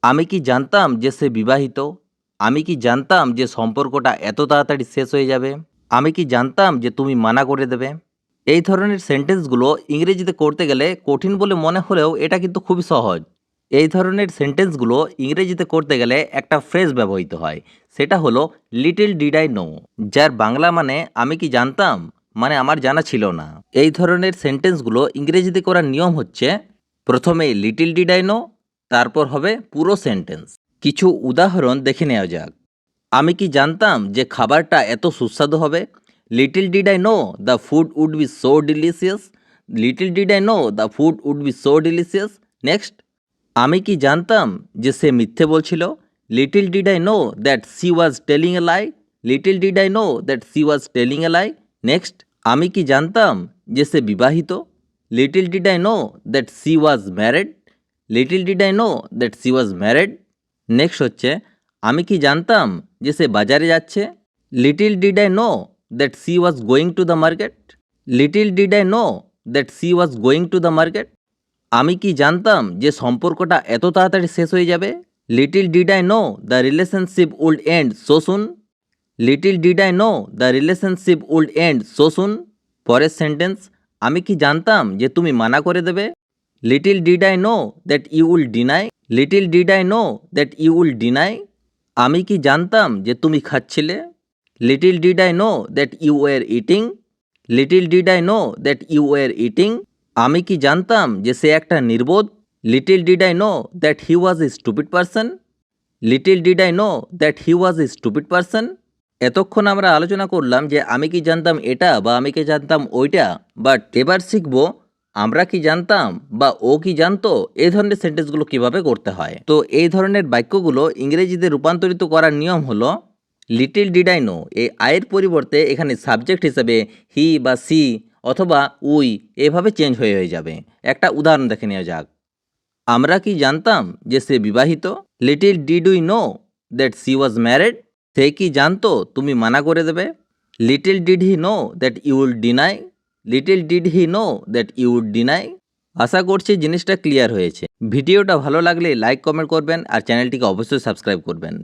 আমি কি জানতাম যে সে বিবাহিত? আমি কি জানতাম যে সম্পর্কটা এত তাড়াতাড়ি শেষ হয়ে যাবে? আমি কি জানতাম যে তুমি মানা করে দেবে? এই ধরনের সেন্টেন্সগুলো ইংরেজিতে করতে গেলে কঠিন বলে মনে হলেও এটা কিন্তু খুবই সহজ। এই ধরনের সেন্টেন্সগুলো ইংরেজিতে করতে গেলে একটা ফ্রেজ ব্যবহৃত হয়। সেটা হলো লিটল ডিড আই নো, যার বাংলা মানে আমি কি জানতাম, মানে আমার জানা ছিল না। এই ধরনের সেন্টেন্সগুলো ইংরেজিতে করার নিয়ম হচ্ছে প্রথমে লিটল ডিড আই নো, তারপর হবে পুরো সেন্টেন্স। কিছু উদাহরণ দেখে নেওয়া যাক। আমি কি জানতাম যে খাবারটা এত সুস্বাদু হবে? Little did I know the food would be so delicious. Little did I know the food would be so delicious. Next, আমি কি জানতাম যে সে মিথ্যে বলছিল? Little did I know that she was telling a lie. Little did I know that she was telling a lie. Next, আমি কি জানতাম যে সে বিবাহিত? Little did I know that she was married. Little did I know that she was married. Next হচ্ছে, আমি কি জানতাম যে সে বাজারে যাচ্ছে? Little did I know that she was going to the market. Little did I know that she was going to the market. আমি কি জানতাম যে সম্পর্কটা এত তাড়াতাড়ি শেষ হয়ে যাবে? Little did I know the relationship would end so soon. Little did I know the relationship would end so soon. পরের সেন্টেন্স, আমি কি জানতাম যে তুমি মানা করে দেবে? Little did I know that you will deny. Little did I know that you will deny. আমি কি জানতাম যে তুমি খাচ্ছিলে? Little did I know that you were eating. Little did I know that you were eating. আমি কি জানতাম যে সে একটা নির্বোধ? Little did I know that he was a stupid person. Little did I know that he was a stupid person. এতক্ষণ আমরা আলোচনা করলাম যে আমি কি জানতাম এটা বা আমি কি জানতাম ওইটা, বাট এবার শিখব আমরা কি জানতাম বা ও কি জানতো এই ধরনের সেন্টেন্সগুলো কিভাবে করতে হয়। তো এই ধরনের বাক্যগুলো ইংরেজিতে রূপান্তরিত করার নিয়ম হলো লিটল ডিড আই নো, এই আয়ের পরিবর্তে এখানে সাবজেক্ট হিসেবে হি বা সি অথবা উই এভাবে চেঞ্জ হয়ে যাবে। একটা উদাহরণ দেখে নেওয়া যাক। আমরা কি জানতাম যে সে বিবাহিত? Little did we know that she was married. সে কি জানতো তুমি মানা করে দেবে? Little did he know that you will deny. Little did he know that you will deny. আশা করছি জিনিসটা ক্লিয়ার হয়েছে। ভিডিওটা ভালো লাগলে লাইক কমেন্ট করবেন আর চ্যানেলটিকে অবশ্যই সাবস্ক্রাইব করবেন।